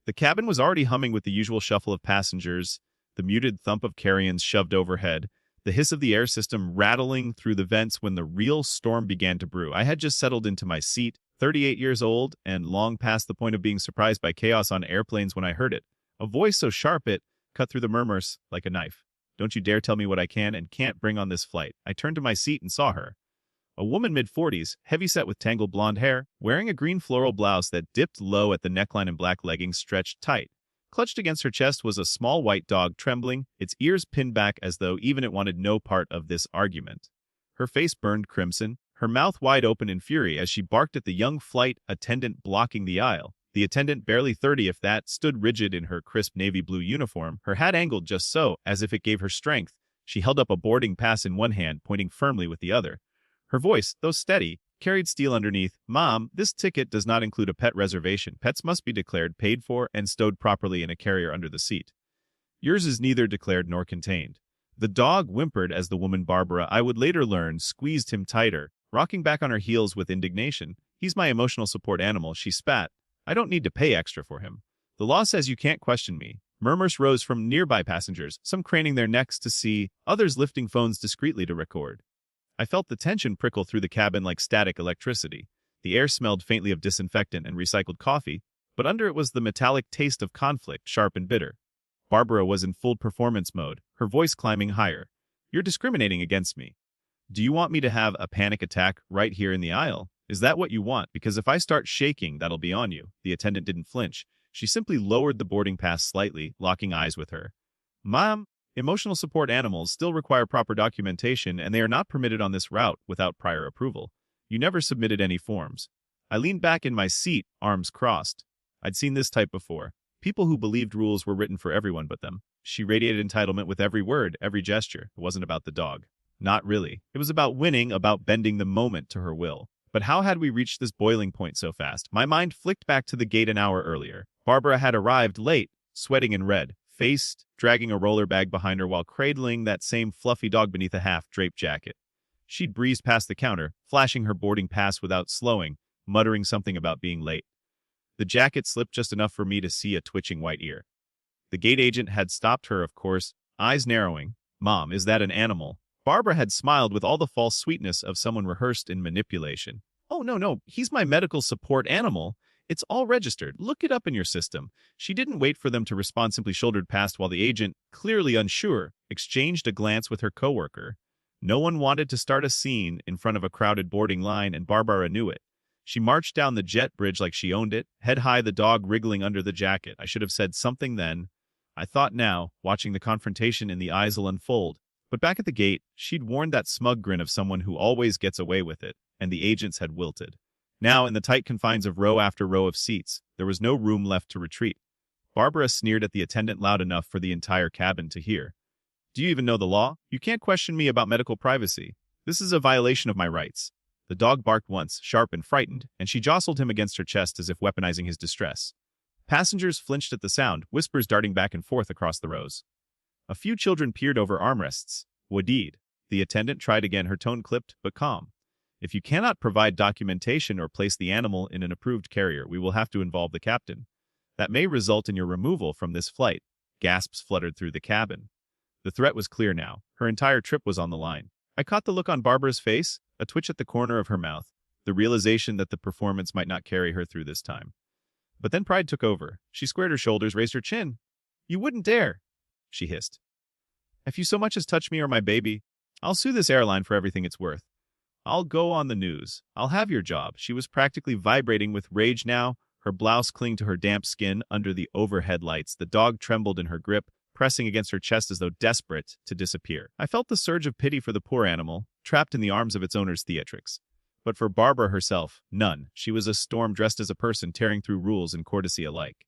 The cabin was already humming with the usual shuffle of passengers, the muted thump of carrions shoved overhead, the hiss of the air system rattling through the vents when the real storm began to brew. I had just settled into my seat, 38 years old, and long past the point of being surprised by chaos on airplanes when I heard it. A voice so sharp it cut through the murmurs like a knife. "Don't you dare tell me what I can and can't bring on this flight." I turned to my seat and saw her. A woman mid-40s, heavy-set with tangled blonde hair, wearing a green floral blouse that dipped low at the neckline and black leggings stretched tight. Clutched against her chest was a small white dog trembling, its ears pinned back as though even it wanted no part of this argument. Her face burned crimson, her mouth wide open in fury as she barked at the young flight attendant blocking the aisle. The attendant, barely 30 if that, stood rigid in her crisp navy blue uniform, her hat angled just so, as if it gave her strength. She held up a boarding pass in one hand, pointing firmly with the other. Her voice, though steady, carried steel underneath. "Mom, this ticket does not include a pet reservation. Pets must be declared, paid for, and stowed properly in a carrier under the seat. Yours is neither declared nor contained." The dog whimpered as the woman Barbara, I would later learn, squeezed him tighter, rocking back on her heels with indignation. "He's my emotional support animal," she spat. "I don't need to pay extra for him. The law says you can't question me." Murmurs rose from nearby passengers, some craning their necks to see, others lifting phones discreetly to record. I felt the tension prickle through the cabin like static electricity. The air smelled faintly of disinfectant and recycled coffee, but under it was the metallic taste of conflict, sharp and bitter. Barbara was in full performance mode, her voice climbing higher. "You're discriminating against me. Do you want me to have a panic attack right here in the aisle? Is that what you want? Because if I start shaking, that'll be on you." The attendant didn't flinch. She simply lowered the boarding pass slightly, locking eyes with her. "Ma'am, emotional support animals still require proper documentation, and they are not permitted on this route without prior approval. You never submitted any forms." I leaned back in my seat, arms crossed. I'd seen this type before. People who believed rules were written for everyone but them. She radiated entitlement with every word, every gesture. It wasn't about the dog. Not really. It was about winning, about bending the moment to her will. But how had we reached this boiling point so fast? My mind flicked back to the gate an hour earlier. Barbara had arrived late, sweating and red, faced, dragging a roller bag behind her while cradling that same fluffy dog beneath a half-draped jacket. She'd breezed past the counter, flashing her boarding pass without slowing, muttering something about being late. The jacket slipped just enough for me to see a twitching white ear. The gate agent had stopped her, of course, eyes narrowing. "Mom, is that an animal?" Barbara had smiled with all the false sweetness of someone rehearsed in manipulation. "Oh, no, he's my medical support animal. It's all registered. Look it up in your system." She didn't wait for them to respond, simply shouldered past while the agent, clearly unsure, exchanged a glance with her coworker. No one wanted to start a scene in front of a crowded boarding line, and Barbara knew it. She marched down the jet bridge like she owned it, head high, the dog wriggling under the jacket. I should have said something then. I thought now, watching the confrontation in the eyes unfold. But back at the gate, she'd worn that smug grin of someone who always gets away with it, and the agents had wilted. Now, in the tight confines of row after row of seats, there was no room left to retreat. Barbara sneered at the attendant loud enough for the entire cabin to hear. "Do you even know the law? You can't question me about medical privacy. This is a violation of my rights." The dog barked once, sharp and frightened, and she jostled him against her chest as if weaponizing his distress. Passengers flinched at the sound, whispers darting back and forth across the rows. A few children peered over armrests. "Wadid." The attendant tried again, her tone clipped but calm. "If you cannot provide documentation or place the animal in an approved carrier, we will have to involve the captain. That may result in your removal from this flight." Gasps fluttered through the cabin. The threat was clear now. Her entire trip was on the line. I caught the look on Barbara's face, a twitch at the corner of her mouth, the realization that the performance might not carry her through this time. But then pride took over. She squared her shoulders, raised her chin. "You wouldn't dare," she hissed. "If you so much as touch me or my baby, I'll sue this airline for everything it's worth. I'll go on the news. I'll have your job." She was practically vibrating with rage now, her blouse clinging to her damp skin under the overhead lights. The dog trembled in her grip, pressing against her chest as though desperate to disappear. I felt the surge of pity for the poor animal, trapped in the arms of its owner's theatrics. But for Barbara herself, none. She was a storm dressed as a person, tearing through rules and courtesy alike.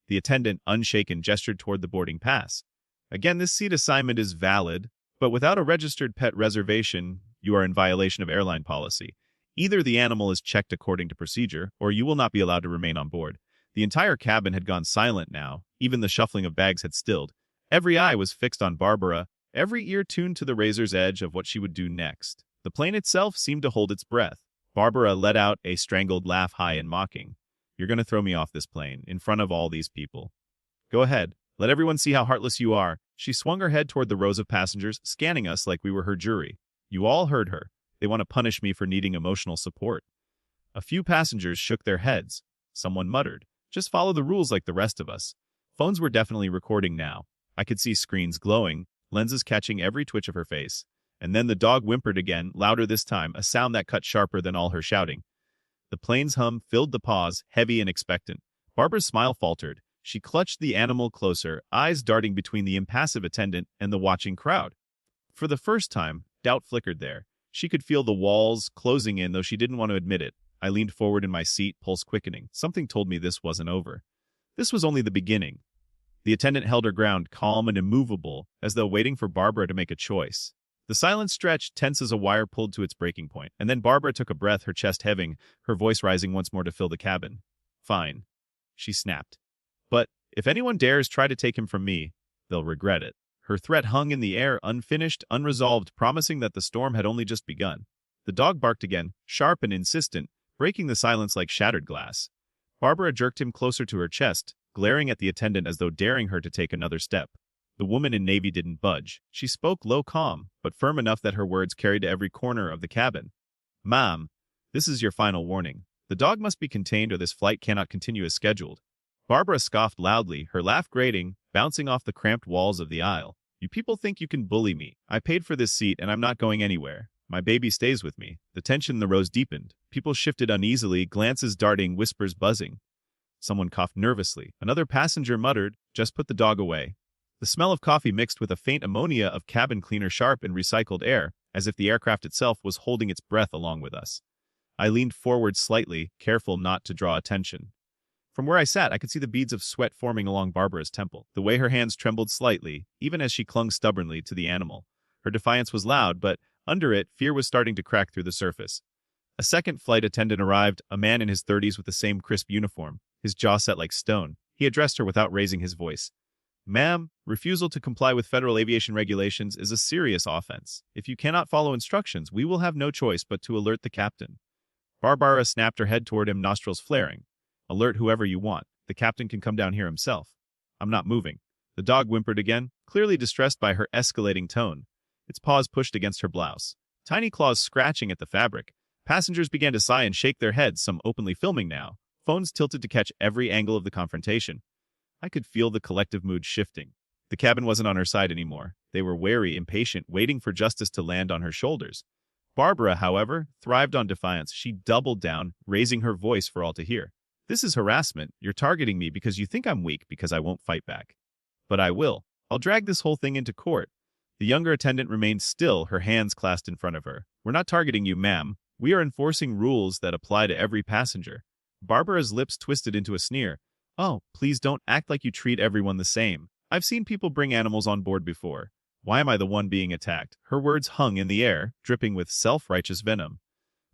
The attendant, unshaken, gestured toward the boarding pass. "Again, this seat assignment is valid, but without a registered pet reservation, you are in violation of airline policy. Either the animal is checked according to procedure, or you will not be allowed to remain on board." The entire cabin had gone silent now. Even the shuffling of bags had stilled. Every eye was fixed on Barbara, every ear tuned to the razor's edge of what she would do next. The plane itself seemed to hold its breath. Barbara let out a strangled laugh, high and mocking. You're going to throw me off this plane, in front of all these people. Go ahead. Let everyone see how heartless you are. She swung her head toward the rows of passengers, scanning us like we were her jury. You all heard her. They want to punish me for needing emotional support. A few passengers shook their heads. Someone muttered, just follow the rules like the rest of us. Phones were definitely recording now. I could see screens glowing, lenses catching every twitch of her face. And then the dog whimpered again, louder this time, a sound that cut sharper than all her shouting. The plane's hum filled the pause, heavy and expectant. Barbara's smile faltered. She clutched the animal closer, eyes darting between the impassive attendant and the watching crowd. For the first time, doubt flickered there. She could feel the walls closing in, though she didn't want to admit it. I leaned forward in my seat, pulse quickening. Something told me this wasn't over. This was only the beginning. The attendant held her ground, calm and immovable, as though waiting for Barbara to make a choice. The silence stretched, tense as a wire pulled to its breaking point, and then Barbara took a breath, her chest heaving, her voice rising once more to fill the cabin. Fine, she snapped. But if anyone dares try to take him from me, they'll regret it. Her threat hung in the air, unfinished, unresolved, promising that the storm had only just begun. The dog barked again, sharp and insistent, breaking the silence like shattered glass. Barbara jerked him closer to her chest, glaring at the attendant as though daring her to take another step. The woman in navy didn't budge. She spoke low, calm, but firm enough that her words carried to every corner of the cabin. Ma'am, this is your final warning. The dog must be contained or this flight cannot continue as scheduled. Barbara scoffed loudly, her laugh grating, bouncing off the cramped walls of the aisle. You people think you can bully me. I paid for this seat and I'm not going anywhere. My baby stays with me. The tension in the rows deepened. People shifted uneasily, glances darting, whispers buzzing. Someone coughed nervously. Another passenger muttered, just put the dog away. The smell of coffee mixed with a faint ammonia of cabin cleaner sharp and recycled air, as if the aircraft itself was holding its breath along with us. I leaned forward slightly, careful not to draw attention. From where I sat, I could see the beads of sweat forming along Barbara's temple, the way her hands trembled slightly, even as she clung stubbornly to the animal. Her defiance was loud, but under it, fear was starting to crack through the surface. A second flight attendant arrived, a man in his 30s with the same crisp uniform, his jaw set like stone. He addressed her without raising his voice. Ma'am, refusal to comply with federal aviation regulations is a serious offense. If you cannot follow instructions, we will have no choice but to alert the captain. Barbara snapped her head toward him, nostrils flaring. Alert whoever you want. The captain can come down here himself. I'm not moving. The dog whimpered again, clearly distressed by her escalating tone. Its paws pushed against her blouse, tiny claws scratching at the fabric. Passengers began to sigh and shake their heads, some openly filming now, phones tilted to catch every angle of the confrontation. I could feel the collective mood shifting. The cabin wasn't on her side anymore. They were wary, impatient, waiting for justice to land on her shoulders. Barbara, however, thrived on defiance. She doubled down, raising her voice for all to hear. This is harassment. You're targeting me because you think I'm weak because I won't fight back. But I will. I'll drag this whole thing into court. The younger attendant remained still, her hands clasped in front of her. We're not targeting you, ma'am. We are enforcing rules that apply to every passenger. Barbara's lips twisted into a sneer. Oh, please don't act like you treat everyone the same. I've seen people bring animals on board before. Why am I the one being attacked? Her words hung in the air, dripping with self-righteous venom.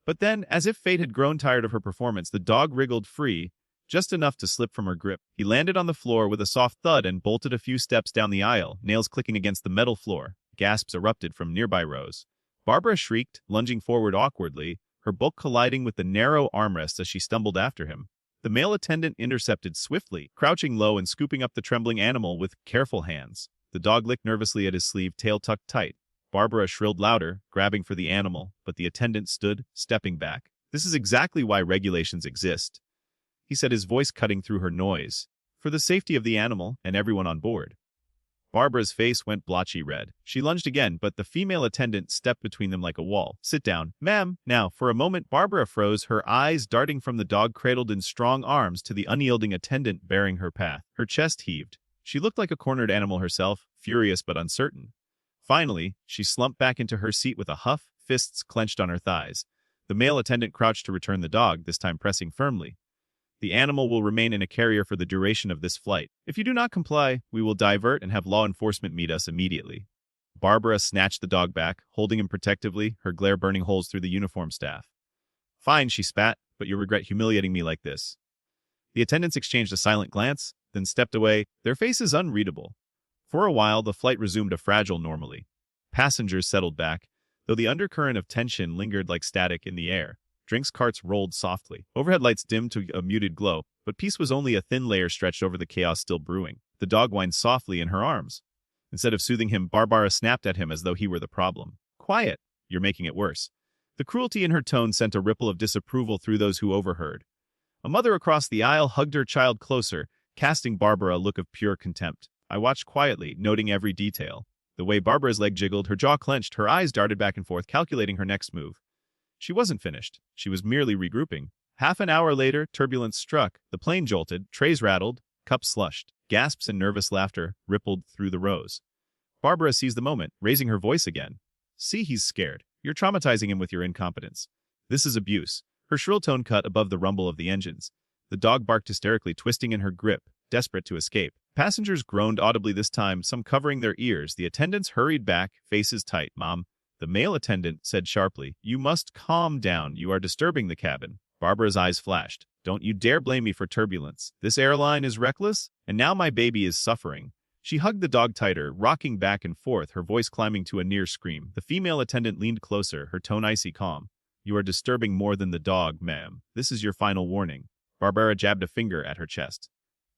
But then, as if fate had grown tired of her performance, the dog wriggled free, just enough to slip from her grip. He landed on the floor with a soft thud and bolted a few steps down the aisle, nails clicking against the metal floor. Gasps erupted from nearby rows. Barbara shrieked, lunging forward awkwardly, her bulk colliding with the narrow armrest as she stumbled after him. The male attendant intercepted swiftly, crouching low and scooping up the trembling animal with careful hands. The dog licked nervously at his sleeve, tail tucked tight. Barbara shrilled louder, grabbing for the animal, but the attendant stood, stepping back. This is exactly why regulations exist, he said, his voice cutting through her noise. For the safety of the animal and everyone on board. Barbara's face went blotchy red. She lunged again, but the female attendant stepped between them like a wall. Sit down, ma'am. Now, for a moment, Barbara froze, her eyes darting from the dog cradled in strong arms to the unyielding attendant bearing her path. Her chest heaved. She looked like a cornered animal herself, furious but uncertain. Finally, she slumped back into her seat with a huff, fists clenched on her thighs. The male attendant crouched to return the dog, this time pressing firmly. The animal will remain in a carrier for the duration of this flight. If you do not comply, we will divert and have law enforcement meet us immediately. Barbara snatched the dog back, holding him protectively, her glare burning holes through the uniform staff. Fine, she spat, but you'll regret humiliating me like this. The attendants exchanged a silent glance, then stepped away, their faces unreadable. For a while, the flight resumed a fragile normally. Passengers settled back, though the undercurrent of tension lingered like static in the air. Drinks carts rolled softly. Overhead lights dimmed to a muted glow, but peace was only a thin layer stretched over the chaos still brewing. The dog whined softly in her arms. Instead of soothing him, Barbara snapped at him as though he were the problem. Quiet! You're making it worse. The cruelty in her tone sent a ripple of disapproval through those who overheard. A mother across the aisle hugged her child closer, casting Barbara a look of pure contempt. I watched quietly, noting every detail. The way Barbara's leg jiggled, her jaw clenched, her eyes darted back and forth, calculating her next move. She wasn't finished. She was merely regrouping. Half an hour later, turbulence struck. The plane jolted, trays rattled, cups slushed. Gasps and nervous laughter rippled through the rows. Barbara seized the moment, raising her voice again. See, he's scared. You're traumatizing him with your incompetence. This is abuse. Her shrill tone cut above the rumble of the engines. The dog barked hysterically, twisting in her grip, desperate to escape. Passengers groaned audibly this time, some covering their ears. The attendants hurried back, faces tight. Mom. The male attendant said sharply, You must calm down. You are disturbing the cabin. Barbara's eyes flashed. Don't you dare blame me for turbulence. This airline is reckless, and now my baby is suffering. She hugged the dog tighter, rocking back and forth, her voice climbing to a near scream. The female attendant leaned closer, her tone icy calm. You are disturbing more than the dog, ma'am. This is your final warning. Barbara jabbed a finger at her chest.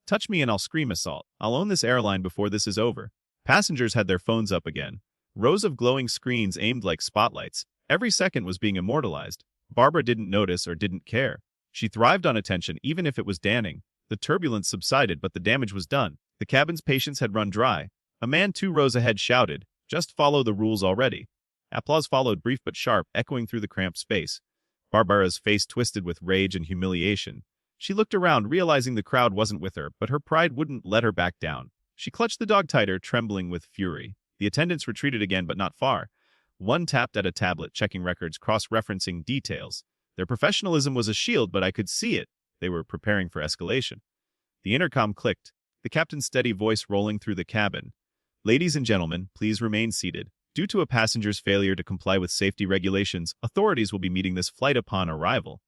Touch me and I'll scream assault. I'll own this airline before this is over. Passengers had their phones up again. Rows of glowing screens aimed like spotlights. Every second was being immortalized. Barbara didn't notice or didn't care. She thrived on attention, even if it was damning. The turbulence subsided, but the damage was done. The cabin's patience had run dry. A man 2 rows ahead shouted, Just follow the rules already. Applause followed, brief but sharp, echoing through the cramped space. Barbara's face twisted with rage and humiliation. She looked around, realizing the crowd wasn't with her, but her pride wouldn't let her back down. She clutched the dog tighter, trembling with fury. The attendants retreated again, but not far. One tapped at a tablet, checking records, cross-referencing details. Their professionalism was a shield, but I could see it. They were preparing for escalation. The intercom clicked, the captain's steady voice rolling through the cabin. Ladies and gentlemen, please remain seated. Due to a passenger's failure to comply with safety regulations, authorities will be meeting this flight upon arrival.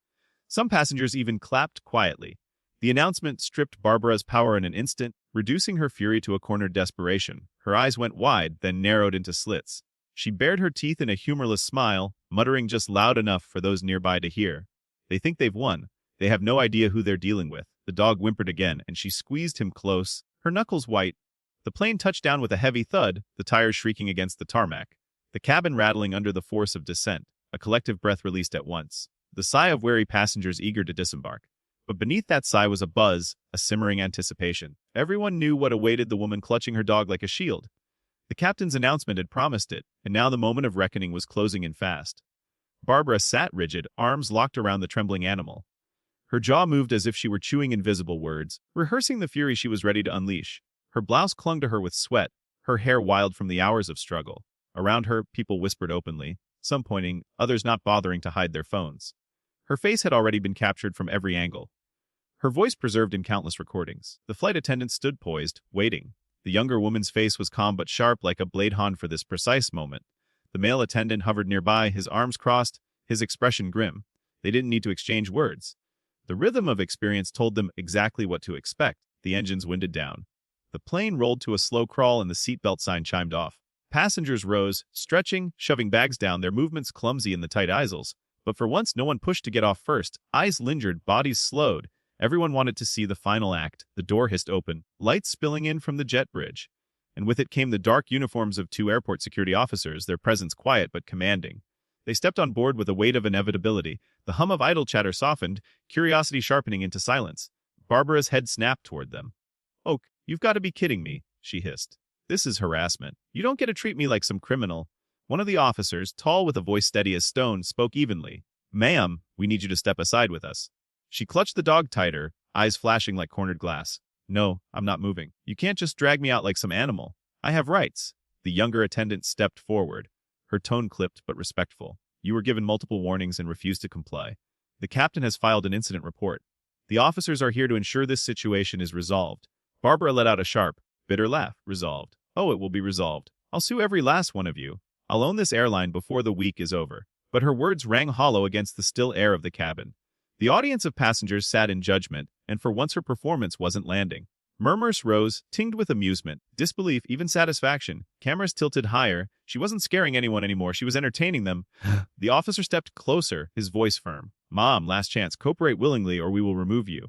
Some passengers even clapped quietly. The announcement stripped Barbara's power in an instant, reducing her fury to a cornered desperation. Her eyes went wide, then narrowed into slits. She bared her teeth in a humorless smile, muttering just loud enough for those nearby to hear. They think they've won. They have no idea who they're dealing with. The dog whimpered again, and she squeezed him close, her knuckles white. The plane touched down with a heavy thud, the tires shrieking against the tarmac. The cabin rattling under the force of descent, a collective breath released at once. The sigh of weary passengers eager to disembark. But beneath that sigh was a buzz, a simmering anticipation. Everyone knew what awaited the woman clutching her dog like a shield. The captain's announcement had promised it, and now the moment of reckoning was closing in fast. Barbara sat rigid, arms locked around the trembling animal. Her jaw moved as if she were chewing invisible words, rehearsing the fury she was ready to unleash. Her blouse clung to her with sweat, her hair wild from the hours of struggle. Around her, people whispered openly, some pointing, others not bothering to hide their phones. Her face had already been captured from every angle. Her voice preserved in countless recordings. The flight attendant stood poised, waiting. The younger woman's face was calm but sharp like a blade hand for this precise moment. The male attendant hovered nearby, his arms crossed, his expression grim. They didn't need to exchange words. The rhythm of experience told them exactly what to expect. The engines winded down. The plane rolled to a slow crawl and the seatbelt sign chimed off. Passengers rose, stretching, shoving bags down, their movements clumsy in the tight aisles. But for once no one pushed to get off first. Eyes lingered, bodies slowed. Everyone wanted to see the final act. The door hissed open, lights spilling in from the jet bridge. And with it came the dark uniforms of 2 airport security officers, their presence quiet but commanding. They stepped on board with a weight of inevitability. The hum of idle chatter softened, curiosity sharpening into silence. Barbara's head snapped toward them. "Oak, you've got to be kidding me," she hissed. "This is harassment. You don't get to treat me like some criminal." One of the officers, tall with a voice steady as stone, spoke evenly. "Ma'am, we need you to step aside with us." She clutched the dog tighter, eyes flashing like cornered glass. "No, I'm not moving. You can't just drag me out like some animal. I have rights." The younger attendant stepped forward, her tone clipped but respectful. "You were given multiple warnings and refused to comply. The captain has filed an incident report. The officers are here to ensure this situation is resolved." Barbara let out a sharp, bitter laugh. "Resolved? Oh, it will be resolved. I'll sue every last one of you. I'll own this airline before the week is over." But her words rang hollow against the still air of the cabin. The audience of passengers sat in judgment, and for once her performance wasn't landing. Murmurs rose, tinged with amusement, disbelief, even satisfaction. Cameras tilted higher. She wasn't scaring anyone anymore. She was entertaining them. The officer stepped closer, his voice firm. Mom, last chance. Cooperate willingly or we will remove you.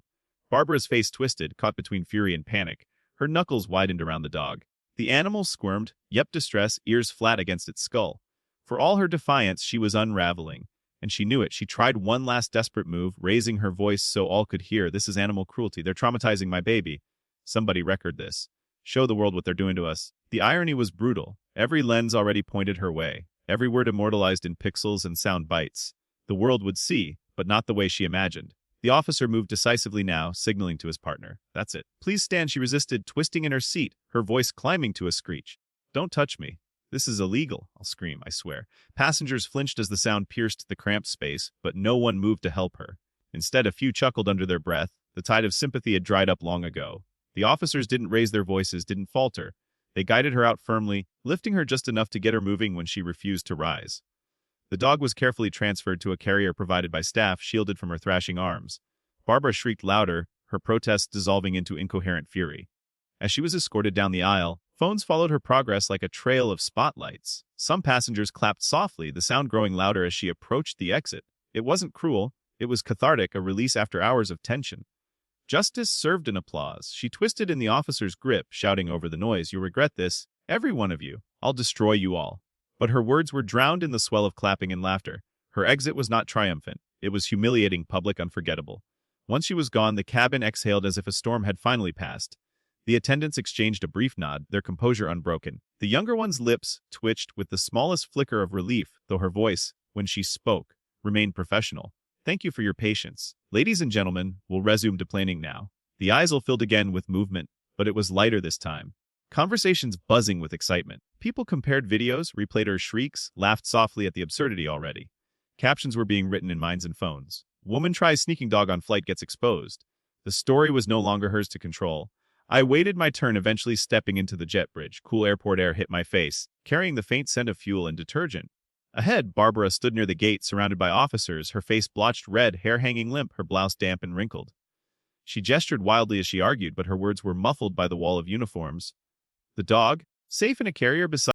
Barbara's face twisted, caught between fury and panic. Her knuckles widened around the dog. The animal squirmed, yep distress, ears flat against its skull. For all her defiance, she was unraveling. And she knew it. She tried one last desperate move, raising her voice so all could hear. This is animal cruelty. They're traumatizing my baby. Somebody record this. Show the world what they're doing to us. The irony was brutal. Every lens already pointed her way. Every word immortalized in pixels and sound bites. The world would see, but not the way she imagined. The officer moved decisively now, signaling to his partner. That's it. Please stand, she resisted, twisting in her seat, her voice climbing to a screech. Don't touch me. This is illegal, I'll scream, I swear. Passengers flinched as the sound pierced the cramped space, but no one moved to help her. Instead, a few chuckled under their breath. The tide of sympathy had dried up long ago. The officers didn't raise their voices, didn't falter. They guided her out firmly, lifting her just enough to get her moving when she refused to rise. The dog was carefully transferred to a carrier provided by staff, shielded from her thrashing arms. Barbara shrieked louder, her protests dissolving into incoherent fury. As she was escorted down the aisle, phones followed her progress like a trail of spotlights. Some passengers clapped softly, the sound growing louder as she approached the exit. It wasn't cruel. It was cathartic, a release after hours of tension. Justice served an applause. She twisted in the officer's grip, shouting over the noise, "You'll regret this, every one of you. I'll destroy you all." But her words were drowned in the swell of clapping and laughter. Her exit was not triumphant. It was humiliating, public, unforgettable. Once she was gone, the cabin exhaled as if a storm had finally passed. The attendants exchanged a brief nod, their composure unbroken. The younger one's lips twitched with the smallest flicker of relief, though her voice, when she spoke, remained professional. Thank you for your patience. Ladies and gentlemen, we'll resume deplaning now. The eisel filled again with movement, but it was lighter this time. Conversations buzzing with excitement. People compared videos, replayed her shrieks, laughed softly at the absurdity already. Captions were being written in minds and phones. Woman tries sneaking dog on flight gets exposed. The story was no longer hers to control. I waited my turn, eventually stepping into the jet bridge. Cool airport air hit my face, carrying the faint scent of fuel and detergent. Ahead, Barbara stood near the gate, surrounded by officers, her face blotched red, hair hanging limp, her blouse damp and wrinkled. She gestured wildly as she argued, but her words were muffled by the wall of uniforms. The dog, safe in a carrier beside